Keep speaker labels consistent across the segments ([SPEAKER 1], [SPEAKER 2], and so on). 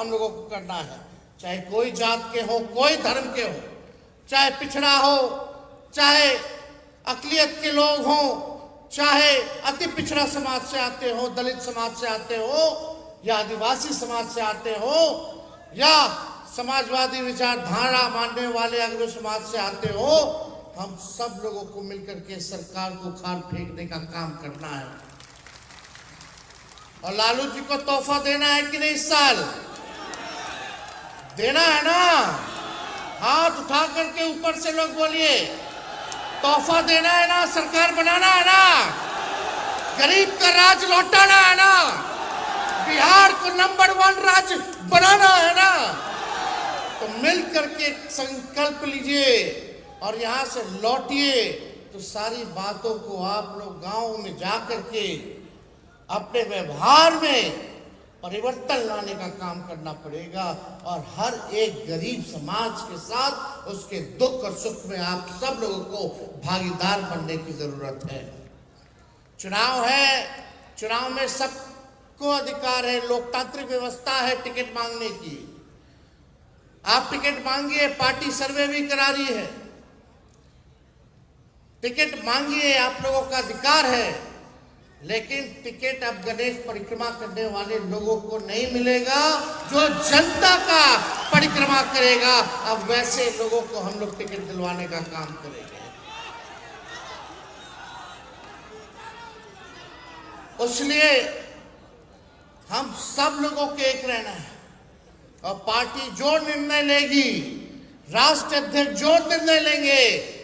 [SPEAKER 1] हम लोगों को करना है, चाहे कोई जात के हो, कोई धर्म के हो, चाहे पिछड़ा हो, चाहे अकलियत के लोग हों, चाहे अति पिछड़ा समाज से आते हो, दलित समाज से आते हो, या आदिवासी समाज से आते हो, या समाजवादी विचारधारा मानने वाले अग्र समाज से आते हो, हम सब लोगों को मिलकर के सरकार को उखाड़ फेंकने का काम करना है। और लालू जी को तोहफा देना है कि नहीं? इस साल देना है ना? हाथ उठा करके ऊपर से लोग बोलिए, तोहफा देना है ना? सरकार बनाना है ना? गरीब का राज लौटाना है ना? बिहार को नंबर 1 राज्य बनाना है ना? तो मिल करके संकल्प लीजिए और यहां से लौटिए। तो सारी बातों को आप लोग गांव में जा करके अपने व्यवहार में परिवर्तन लाने का काम करना पड़ेगा और हर एक गरीब समाज के साथ उसके दुख और सुख में आप सब लोगों को भागीदार बनने की जरूरत है। चुनाव है, चुनाव में सबको अधिकार है, लोकतांत्रिक व्यवस्था है टिकट मांगने की। आप टिकट मांगिए, पार्टी सर्वे भी करा रही है, टिकट मांगिए, आप लोगों का अधिकार है। लेकिन टिकट अब गणेश परिक्रमा करने वाले लोगों को नहीं मिलेगा, जो जनता का परिक्रमा करेगा, अब वैसे लोगों को हम लोग टिकट दिलवाने का काम करेंगे। इसलिए हम सब लोगों के एक रहना है और पार्टी जो निर्णय लेगी, राष्ट्रीय अध्यक्ष जो निर्णय लेंगे,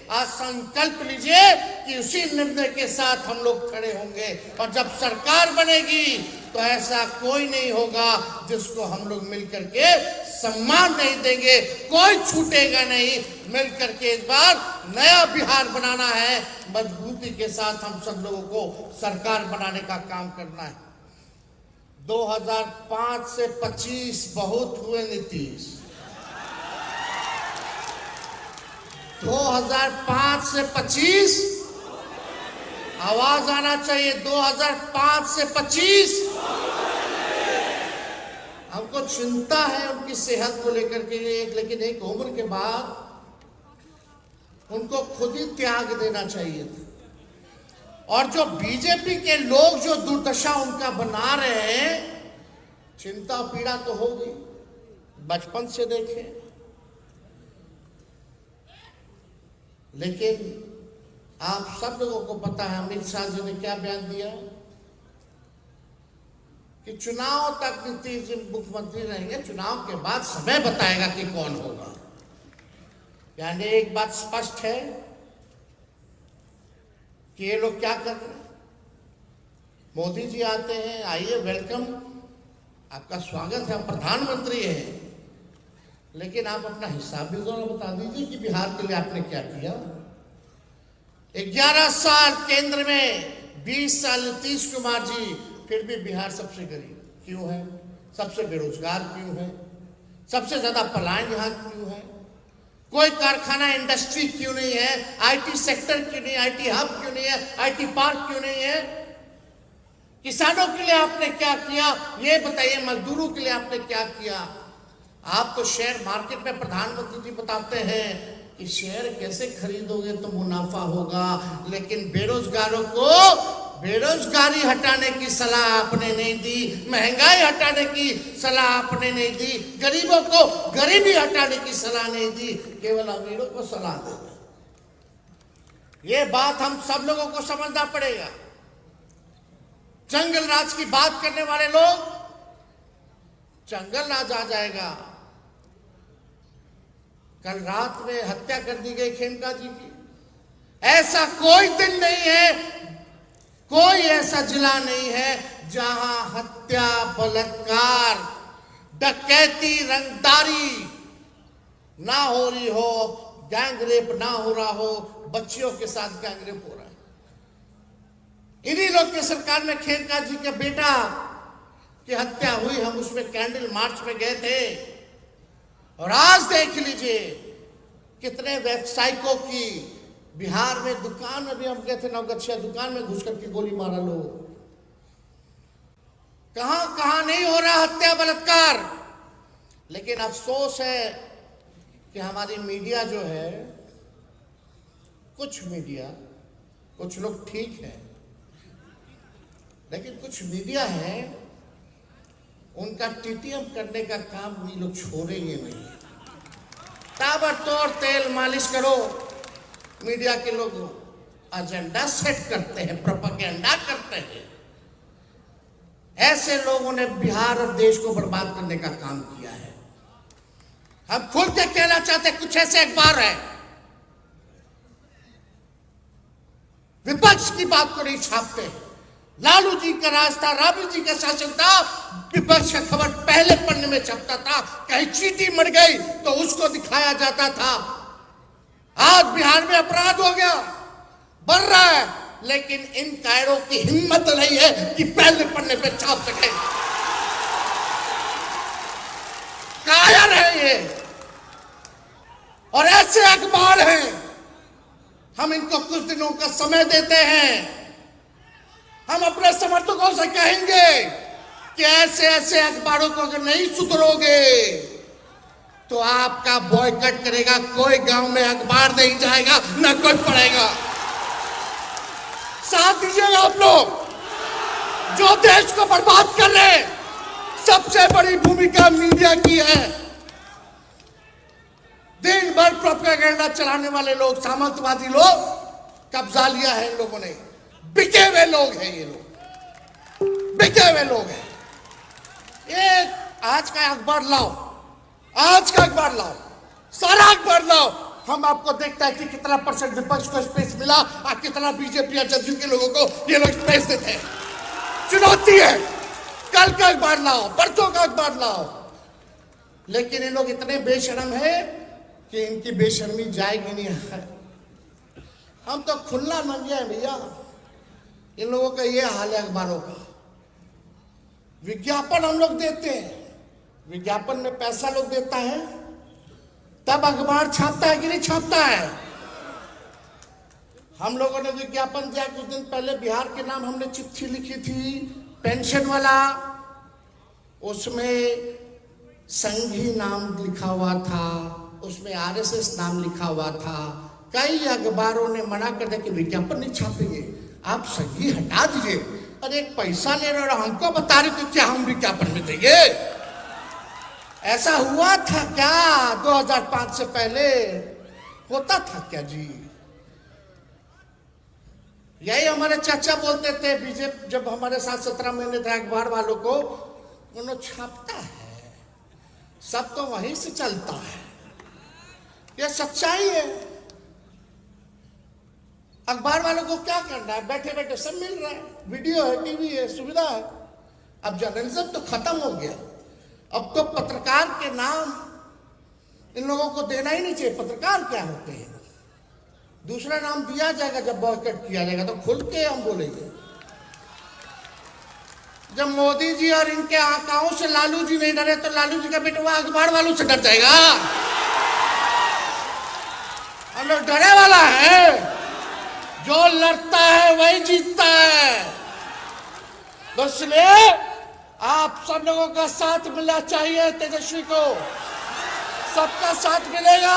[SPEAKER 1] आज संकल्प लीजिए कि उसी निर्णय के साथ हम लोग खड़े होंगे। और जब सरकार बनेगी तो ऐसा कोई नहीं होगा जिसको हम लोग मिलकर के सम्मान नहीं देंगे, कोई छूटेगा नहीं। मिलकर के इस बार नया बिहार बनाना है, मजबूती के साथ हम सब लोगों को सरकार बनाने का काम करना है। 2005 से 25 बहुत हुए नीतीश, 2005 से 25 आवाज आना चाहिए, 2005 से 25 हमको चिंता है उनकी सेहत को लेकर के, लेकिन एक उम्र के बाद उनको खुद ही त्याग देना चाहिए था। और जो बीजेपी के लोग जो दुर्दशा उनका बना रहे हैं, चिंता पीड़ा तो होगी, बचपन से देखें। लेकिन आप सब लोगों को पता है अमित शाह जी ने क्या बयान दिया कि चुनाव तक नीतीश जी मुख्यमंत्री रहेंगे, चुनाव के बाद समय बताएगा कि कौन होगा। यानी एक बात स्पष्ट है कि ये लोग क्या कर रहे हैं। मोदी जी आते हैं, आइए, वेलकम, आपका स्वागत है, आप प्रधानमंत्री हैं, लेकिन आप अपना हिसाब भी जरा बता दीजिए कि बिहार के लिए आपने क्या किया। 11 साल केंद्र में, 20 साल नीतीश कुमार जी, फिर भी बिहार सबसे गरीब क्यों है, सबसे बेरोजगार क्यों है, सबसे ज्यादा पलायन यहाँ क्यों है, कोई कारखाना इंडस्ट्री क्यों नहीं है, आईटी सेक्टर क्यों नहीं, आईटी हब क्यों नहीं है, आईटी पार्क क्यों नहीं है, किसानों के लिए आपने क्या किया ये बताइए, मजदूरों के लिए आपने क्या किया। आप तो शेयर मार्केट में प्रधानमंत्री जी बताते हैं कि शेयर कैसे खरीदोगे तो मुनाफा होगा, लेकिन बेरोजगारों को बेरोजगारी हटाने की सलाह आपने नहीं दी, महंगाई हटाने की सलाह आपने नहीं दी, गरीबों को गरीबी हटाने की सलाह नहीं दी, केवल अमीरों को सलाह देगा। ये बात हम सब लोगों को समझना पड़ेगा। जंगल राज की बात करने वाले लोग, जंगल राज आ जाएगा। कल रात में हत्या कर दी गई खेमका जी की। ऐसा कोई दिन नहीं है, कोई ऐसा जिला नहीं है जहां हत्या, बलात्कार, डकैती, रंगदारी ना हो रही हो, गैंग रेप ना हो रहा हो, बच्चियों के साथ गैंग रेप हो रहा है। इन्हीं लोग के सरकार में खेमका जी के बेटा की हत्या हुई, हम उसमें कैंडल मार्च में गए थे। और आज देख लीजिए कितने व्यवसायिकों की बिहार में दुकान में भी हम गए थे, नवगछिया दुकान में घुस करके गोली मारा लोग। कहां कहां नहीं हो रहा हत्या, बलात्कार। लेकिन अफसोस है कि हमारी मीडिया जो है, कुछ मीडिया, कुछ लोग ठीक है, लेकिन कुछ मीडिया है उनका टीटीएम करने का काम ये लोग छोड़ेंगे नहीं। ताबड़तोड़ तेल मालिश करो। मीडिया के लोग एजेंडा सेट करते हैं, प्रोपेगेंडा करते हैं। ऐसे लोगों ने बिहार और देश को बर्बाद करने का काम किया है। हम खुल के कहना चाहते, कुछ ऐसे अखबार है विपक्ष की बात को नहीं छापते। लालू जी का राज था, राबड़ी जी का शासन था, विपक्ष का खबर पहले पन्ने में छपता था। कहीं चींटी मर गई तो उसको दिखाया जाता था। आज बिहार में अपराध हो गया, बढ़ रहा है, लेकिन इन कायरों की हिम्मत नहीं है कि पहले पन्ने पे छाप सके। कायर है ये, और ऐसे अखबार हैं, हम इनको कुछ दिनों का समय देते हैं। हम अपने समर्थकों से कहेंगे कि ऐसे ऐसे अखबारों को अगर नहीं सुधरोगे तो आपका बॉयकॉट करेगा। कोई गांव में अखबार नहीं जाएगा, ना कोई पढ़ेगा। साथ दीजिएगा आप लोग, जो देश को बर्बाद कर रहे। सबसे बड़ी भूमिका मीडिया की है। दिन भर प्रोपेगेंडा चलाने वाले लोग, सामंतवादी लोग, कब्जा लिया है इन लोगों ने। बिके हुए लोग हैं ये लोग, बिके हुए लोग हैं। ये आज का अखबार लाओ, आज का अखबार लाओ, सारा अखबार लाओ, हम आपको देखता है कि कितना % विपक्ष को स्पेस मिला और कितना बीजेपी और जदयू के लोगों को ये लोग स्पेस देते हैं। चुनौती है। कल का अखबार लाओ, परसों का अखबार लाओ। लेकिन ये लोग इतने बेशर्म है कि इनकी बेशर्मी जाएगी नहीं। हम तो खुला नंगे हैं भैया। इन लोगों का ये हाल है अखबारों का। विज्ञापन हम लोग देते हैं, विज्ञापन में पैसा लोग देता है, तब अखबार छापता है कि नहीं छापता है। हम लोगों ने विज्ञापन दिया कुछ दिन पहले, बिहार के नाम हमने चिट्ठी लिखी थी, पेंशन वाला। उसमें संघी नाम लिखा हुआ था, उसमें आरएसएस नाम लिखा हुआ था। कई अखबारों ने मना कर दिया कि विज्ञापन नहीं छापेंगे, आप संघी हटा दीजिए। अरे एक पैसा ले रहे और हमको बता रहे कि क्या हम विज्ञापन में देंगे? ऐसा हुआ था क्या 2005 से पहले? होता था क्या जी? यही हमारे चाचा बोलते थे बीजेपी, जब हमारे साथ 17 महीने थे अखबार वालों को, उन्होंने छापता है, सब तो वहीं से चलता है। यह सच्चाई है। अखबार वालों को क्या करना है? बैठे बैठे सब मिल रहा है, वीडियो है, टीवी है, सुविधा है। अब जर्नलिज्म तो खत्म हो गया। अब तो पत्रकार के नाम इन लोगों को देना ही नहीं चाहिए। पत्रकार क्या होते हैं? दूसरा नाम दिया जाएगा जब बॉयकॉट किया जाएगा तो खुल के हम बोलेंगे। जब मोदी जी और इनके आकाओं से लालू जी नहीं डरे तो लालू जी का बेटा अखबार वालों से डर जाएगा। हम लोग डरे वाला है, जो लड़ता है वही जीतता है। बस इसलिए आप सब लोगों का साथ मिलना चाहिए। तेजस्वी को सबका साथ मिलेगा,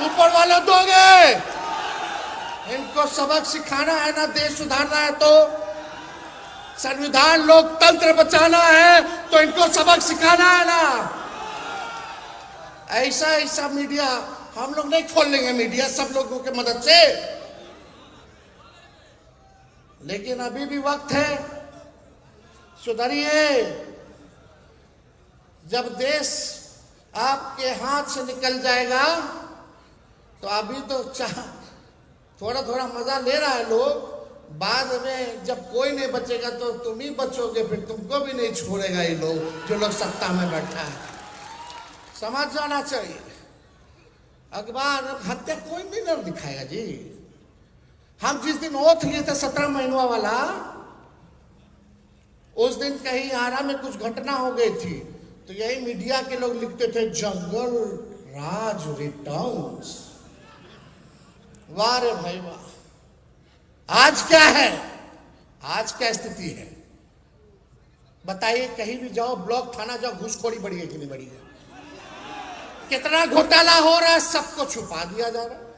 [SPEAKER 1] ऊपर वाले दोगे। इनको सबक सिखाना है ना, देश सुधारना है तो, संविधान लोकतंत्र बचाना है तो इनको सबक सिखाना है ना। ऐसा ऐसा मीडिया हम लोग नहीं खोल लेंगे, मीडिया सब लोगों के मदद से। लेकिन अभी भी वक्त है, सुधरिए। जब देश आपके हाथ से निकल जाएगा तो अभी तो थोड़ा थोड़ा मजा ले रहा है लोग, बाद में जब कोई नहीं बचेगा तो तुम ही बचोगे, फिर तुमको भी नहीं छोड़ेगा ये लोग, जो लोग सत्ता में बैठा है। समझ जाना चाहिए। अखबार हत्या कोई नहीं डर दिखाएगा जी। हम जिस दिन ओथ लिए थे 17 महीनों वाला, उस दिन कहीं आरा में कुछ घटना हो गई थी तो यही मीडिया के लोग लिखते थे जंगल राज रिटर्न्स। वाह रे भाई वाह। आज क्या है? आज क्या स्थिति है? बताइए, कहीं भी जाओ, ब्लॉक थाना जाओ, घूसखोरी बढ़ी है कि नहीं बढ़ी है? कितना घोटाला हो रहा है, सबको छुपा दिया जा रहा है।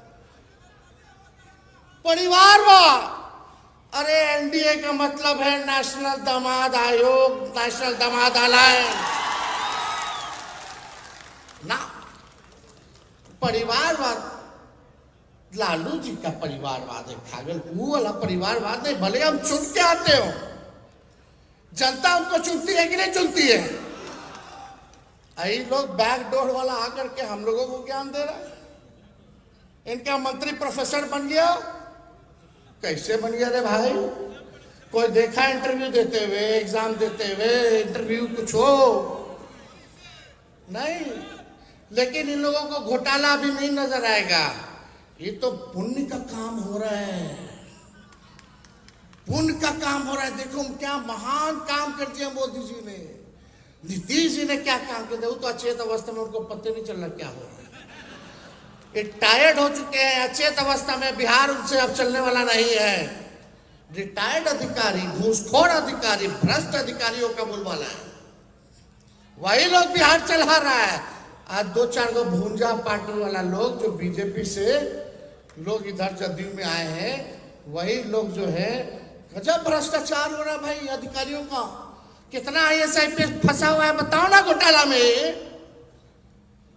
[SPEAKER 1] परिवारवाद, अरे एनडीए का मतलब है नेशनल दामाद आयोग, नेशनल दामाद अलायंस ना। परिवारवाद लालू जी का परिवारवाद है, खागल वो वाला परिवारवाद नहीं। भले हम चुन के आते हो, जनता उनको चुनती है कि नहीं चुनती है? यही लोग बैकडोर वाला आकर के हम लोगों को ज्ञान दे रहा है। इनका मंत्री प्रोफेसर बन गया, कैसे बन गया रे भाई? कोई देखा इंटरव्यू देते हुए, एग्जाम देते हुए, इंटरव्यू कुछ हो नहीं। लेकिन इन लोगों को घोटाला भी नहीं नजर आएगा। ये तो पुण्य का काम हो रहा है, पुण्य का काम हो रहा है। देखो क्या महान काम कर दिया मोदी जी ने, नीतीश जी ने क्या काम कर दिया। वो तो अचेत अवस्था में, उनको पता नहीं चल रहा क्या हो रहा है। ये टायर्ड हो चुके हैं, अचेत अवस्था में। बिहार उनसे अब चलने वाला नहीं है। रिटायर्ड अधिकारी, घूसखोर अधिकारी, भ्रष्ट अधिकारियों का बोलबाला है, वही लोग बिहार चला रहा है। आज 2-4 गो भूंजा पार्टी वाला लोग जो बीजेपी से लोग इधर जदयू में आए हैं, वही लोग जो है, गजब भ्रष्टाचार हो रहा भाई अधिकारियों का। कितना IAS फंसा हुआ है बताओ ना घोटाला में।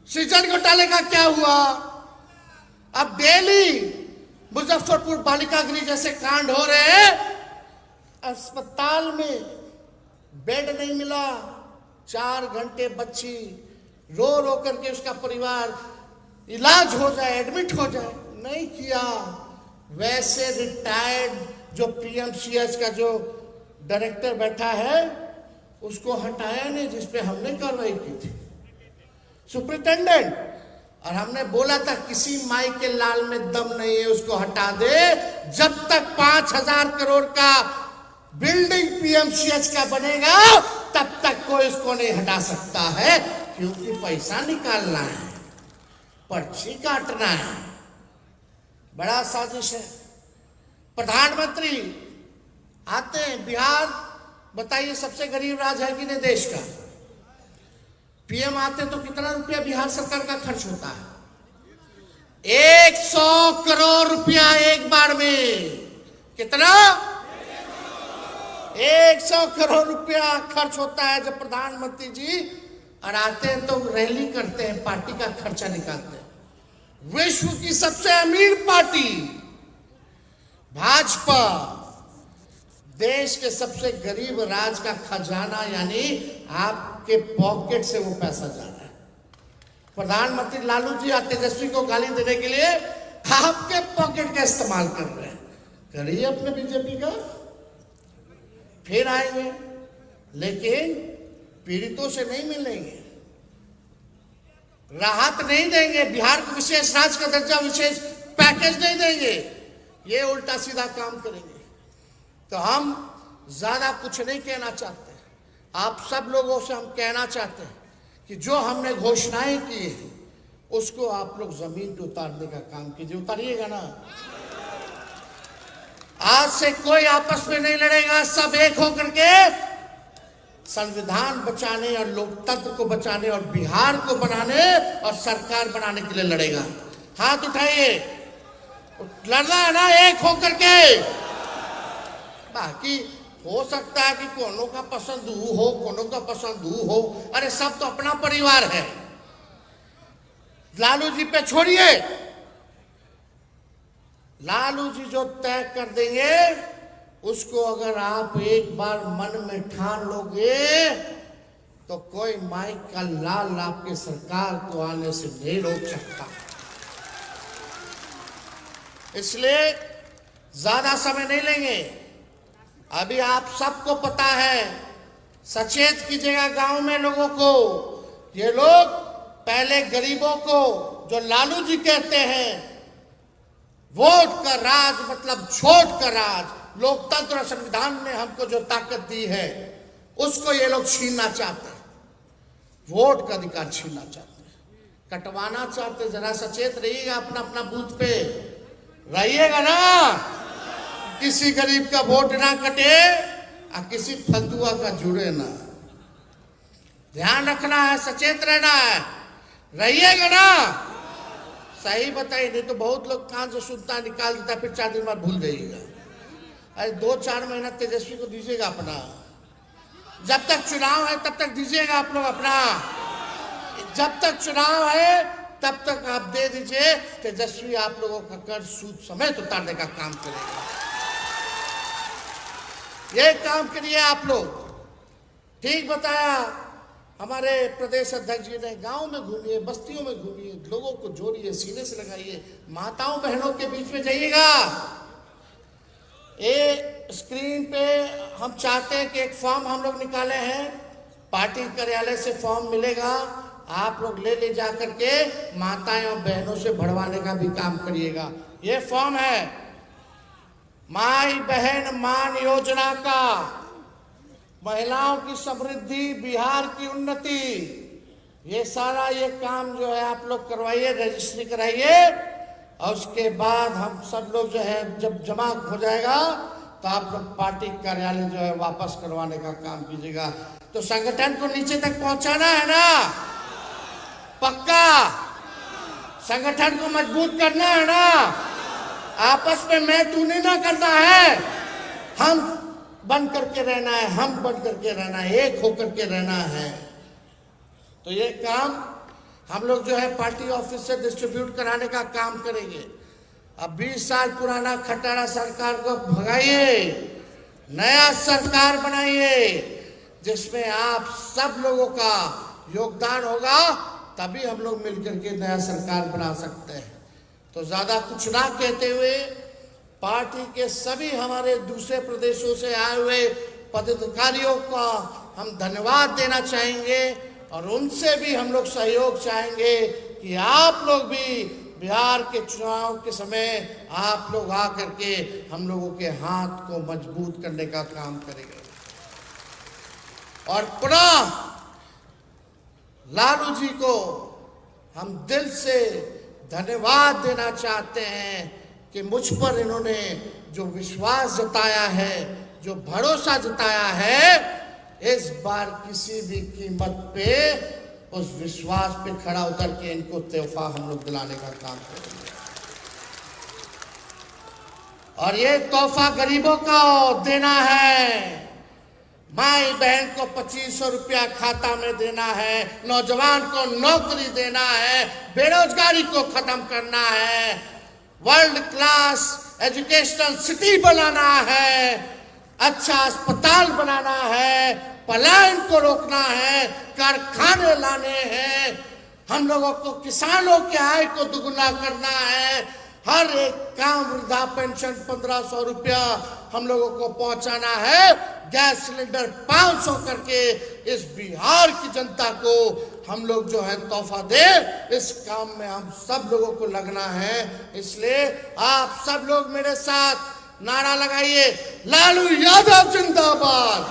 [SPEAKER 1] सृजन घोटाले का क्या हुआ? अब डेली मुजफ्फरपुर बालिका गृह जैसे कांड हो रहे हैं, अस्पताल में बेड नहीं मिला, 4 घंटे बच्ची रो रो करके उसका परिवार इलाज हो जाए, एडमिट हो जाए, नहीं किया। वैसे रिटायर्ड जो PMCH का जो डायरेक्टर बैठा है, उसको हटाया नहीं, जिसपे हमने कार्रवाई की थी, सुप्रिंटेंडेंट। और हमने बोला था किसी माई के लाल में दम नहीं है, उसको हटा दे। जब तक 5,000 करोड़ का बिल्डिंग PMCH का बनेगा, तब तक कोई उसको नहीं हटा सकता है, क्योंकि पैसा निकालना है, पर्ची काटना है। बड़ा साजिश है। प्रधानमंत्री आते हैं बिहार, बताइए सबसे गरीब राज्य है कि नहीं देश का? PM आते तो कितना रुपया बिहार सरकार का खर्च होता है? 100 करोड़ रुपया एक बार में। कितना? 100 करोड़ रुपया खर्च होता है। जब प्रधानमंत्री जी और आते हैं तो रैली करते हैं, पार्टी का खर्चा निकालते हैं। विश्व की सबसे अमीर पार्टी भाजपा, देश के सबसे गरीब राज्य का खजाना, यानी आपके पॉकेट से वो पैसा जा रहा है। प्रधानमंत्री लालू जी और तेजस्वी को गाली देने के लिए आपके पॉकेट का इस्तेमाल कर रहे हैं। करिए अपने बीजेपी का, फिर आएंगे, लेकिन पीड़ितों से नहीं मिलेंगे, राहत नहीं देंगे, बिहार को विशेष राज्य का दर्जा, विशेष पैकेज नहीं देंगे, ये उल्टा सीधा काम करेंगे। तो हम ज्यादा कुछ नहीं कहना चाहते। आप सब लोगों से हम कहना चाहते हैं कि जो हमने घोषणाएं की है, उसको आप लोग जमीन पे उतारने का काम कीजिए। उतारिएगा ना? आज से कोई आपस में नहीं लड़ेगा, सब एक होकर के संविधान बचाने और लोकतंत्र को बचाने और बिहार को बनाने और सरकार बनाने के लिए लड़ेगा। हाथ उठाइए, लड़ना है ना एक होकर के। बाकी हो सकता है कि कोनो का पसंद हो, कोनो का पसंद हो, अरे सब तो अपना परिवार है। लालू जी पे छोड़िए, लालू जी जो तय कर देंगे उसको अगर आप एक बार मन में ठान लोगे तो कोई माइक का लाल आपके सरकार को आने से नहीं रोक सकता। इसलिए ज्यादा समय नहीं लेंगे। अभी आप सबको पता है, सचेत कीजिएगा गांव में लोगों को। ये लोग पहले गरीबों को, जो लालू जी कहते हैं वोट का राज मतलब छोट का राज, लोकतंत्र और संविधान ने हमको जो ताकत दी है उसको ये लोग छीनना चाहते हैं, वोट का अधिकार छीनना चाहते हैं, कटवाना चाहते हैं। जरा सचेत रहिएगा, अपना अपना बूथ पे रहिएगा ना, किसी गरीब का वोट ना कटे। और किसी फतुआ का जुड़े ना। ध्यान रखना है, सचेत रहना है, रहिएगा ना। सही बताइए, नहीं तो बहुत लोग कान से सुनता निकाल देता, फिर 4 दिन बाद भूल जाइएगा। अरे 2-4 महीना तेजस्वी को दीजिएगा अपना, जब तक चुनाव है तब तक दीजिएगा आप लोग अपना। जब तक चुनाव है तब तक आप दे दीजिए। तेजस्वी आप लोगों का कर्ज सूद समेत उतारने का काम करेगा। ये काम करिए आप लोग। ठीक बताया हमारे प्रदेश अध्यक्ष जी ने। गांव में घूमिए, बस्तियों में घूमिए, लोगों को जोड़िए, सीने से लगाइए, माताओं बहनों के बीच में जाइएगा। ये स्क्रीन पे हम चाहते हैं कि एक फॉर्म हम लोग निकाले हैं, पार्टी कार्यालय से फॉर्म मिलेगा, आप लोग ले जा करके माताएं और बहनों से भरवाने का भी काम करिएगा। ये फॉर्म है माई बहन मान योजना का, महिलाओं की समृद्धि, बिहार की उन्नति, ये सारा ये काम जो है आप लोग करवाइए, रजिस्ट्री कराइए। और उसके बाद हम सब लोग जो है जब जमा हो जाएगा तो आप लोग पार्टी कार्यालय जो है वापस करवाने का काम कीजिएगा। तो संगठन को नीचे तक पहुंचाना है ना, पक्का। संगठन को मजबूत करना है ना, आपस में मैं तू नहीं ना करना है, हम बन करके रहना है, हम बन करके रहना है, एक होकर के रहना है। तो ये काम हम लोग जो है पार्टी ऑफिस से डिस्ट्रीब्यूट कराने का काम करेंगे। अब 20 साल पुराना खटारा सरकार को भगाइए, नया सरकार बनाइए जिसमें आप सब लोगों का योगदान होगा, तभी हम लोग मिलकर के नया सरकार बना सकते हैं। तो ज्यादा कुछ ना कहते हुए पार्टी के सभी हमारे दूसरे प्रदेशों से आए हुए पदाधिकारियों का हम धन्यवाद देना चाहेंगे और उनसे भी हम लोग सहयोग चाहेंगे कि आप लोग भी बिहार के चुनाव के समय आप लोग आकर के हम लोगों के हाथ को मजबूत करने का काम करेंगे। और पुनः लालू जी को हम दिल से धन्यवाद देना चाहते हैं कि मुझ पर इन्होंने जो विश्वास जताया है, जो भरोसा जताया है, इस बार किसी भी कीमत पे उस विश्वास पे खड़ा उतर के इनको तोहफा हम लोग दिलाने का काम करेंगे। और ये तोहफा गरीबों का देना है। माई बहन को 2500 रुपया खाता में देना है, नौजवान को नौकरी देना है, बेरोजगारी को खत्म करना है, वर्ल्ड क्लास एजुकेशनल सिटी बनाना है, अच्छा अस्पताल बनाना है, पलायन को रोकना है, कारखाने लाने हैं, हम लोगों को किसानों के आय को दुगुना करना है, हर एक काम, वृद्धा पेंशन 1500 रुपया हम लोगों को पहुंचाना है, गैस सिलेंडर 500 करके इस बिहार की जनता को हम लोग जो है तोहफा दे। इस काम में हम सब लोगों को लगना है। इसलिए आप सब लोग मेरे साथ नारा लगाइए, लालू यादव जिंदाबाद,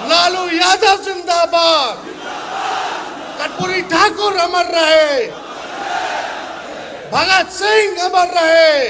[SPEAKER 1] लालू यादव जिंदाबाद, कर्पूरी ठाकुर अमर रहे, भगत सिंह अमर रहे।